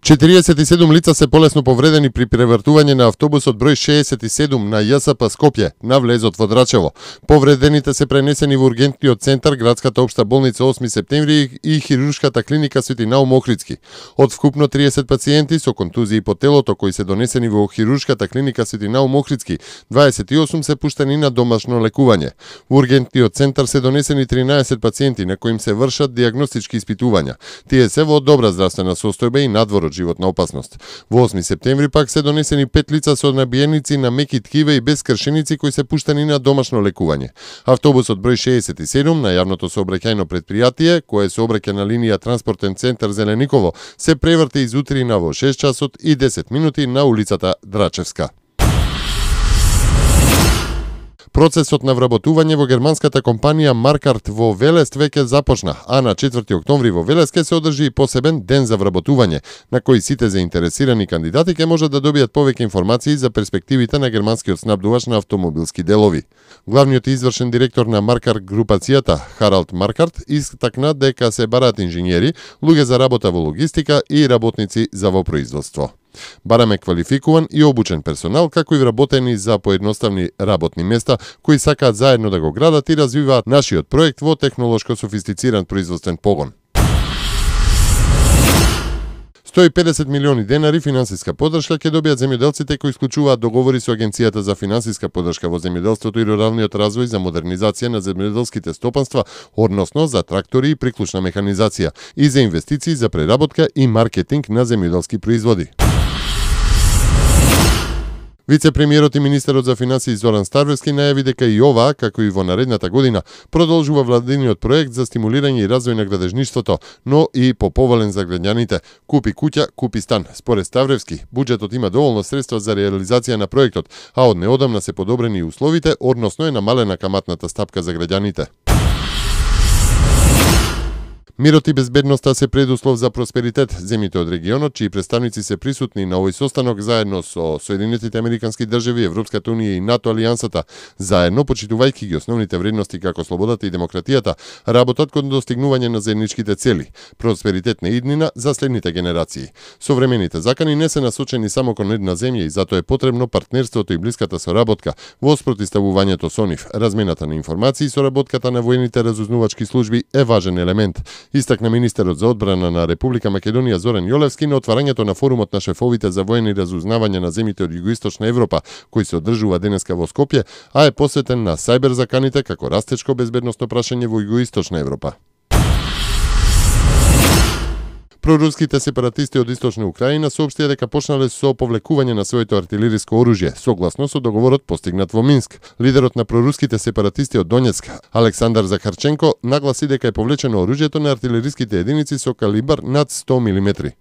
47 лица се полесно повредени при превртување на автобусот број 67 на ЈСП Скопје на влезот во Драчево. Повредените се пренесени во ургентниот центар, градската општа болница 8 септември и хируршката клиника Свети Наум Охридски. Од вкупно 30 пациенти со контузии по телото кои се донесени во хируршката клиника Свети Наум Охридски, 28 се пуштени на домашно лекување. Во ургентниот центар се донесени 13 пациенти на кои им се вршат дијагностички испитувања. Тие се во добра здравствена состојба и надвор од животна опасност. Во 8 септември пак се донесени 5 лица со набиеници на меки ткива и без кршеници кои се пуштени на домашно лекување. Автобусот број 67 на јавното сообраќајно претпријатие, кое се обраќа на линија Транспортен центар Зелениково, се преврте изутрина во 6 часот и 10 минути на улицата Драчевска. Процесот на вработување во германската компанија Маркарт во Велест веќе започна, а на 4 октомври во Велест ќе се одржи и посебен ден за вработување, на кој сите заинтересирани кандидати ќе можат да добијат повеќе информации за перспективите на германскиот снабдувач на автомобилски делови. Главниот извршен директор на Маркарт групацијата, Харалд Маркарт, истакна дека се бараат инженери, луѓе за работа во логистика и работници за во производство. Бараме квалификуван и обучен персонал, како и вработени за поедноставни работни места, кои сакаат заедно да го градат и развиваат нашиот проект во технолошко софистициран производствен погон. 150 милиони денари финансиска поддршка ќе добијат земјоделците кои исклучуваат договори со Агенцијата за финансиска поддршка во земјоделството и руралниот развој за модернизација на земјоделските стопанства, односно за трактори и приклучна механизација и за инвестиции за преработка и маркетинг на земјоделски производи. Вице-премиерот и министерот за финансии Зоран Старевски најави дека и оваа, како и во наредната година, продолжува владиниот проект за стимулирање и развој на градежништвото, но и по поволен за граѓаните. Купи куќа, купи стан. Според Ставревски, буџетот има доволно средства за реализација на проектот, а од неодамна се подобрени и условите, односно е намалена каматната стапка за граѓаните. Мирот и безбедноста се предуслов за просперитет. Земјите од регионот, чии представници се присутни на овој состанок заедно со Соединетите Американски држави, Европската унија и НАТО алијансата, заедно почитувајќи ги основните вредности како слободата и демократијата, работат кон достигнување на заедничките цели, просперитет на иднина за следните генерации. Современите закани не се насочени само кон една земја и затоа е потребно партнерството и блиската соработка во спротивставувањето со нив. Размената на информации и соработката на воените разузнавачки служби е важен елемент, истакна министерот за одбрана на Република Македонија Зоран Јолевски на отварањето на форумот на шефовите за воени разузнавања на земјите од југоисточна Европа, кој се одржува денеска во Скопје, а е посветен на сајбер заканите како растечко безбедносно прашање во југоисточна Европа. Проруските сепаратисти од Источна Украина соопштија дека почнале со повлекување на своето артилериско оружје, согласно со договорот постигнат во Минск. Лидерот на проруските сепаратисти од Донецк, Александар Захарченко, нагласи дека е повлечено оружјето на артилериските единици со калибар над 100 мм.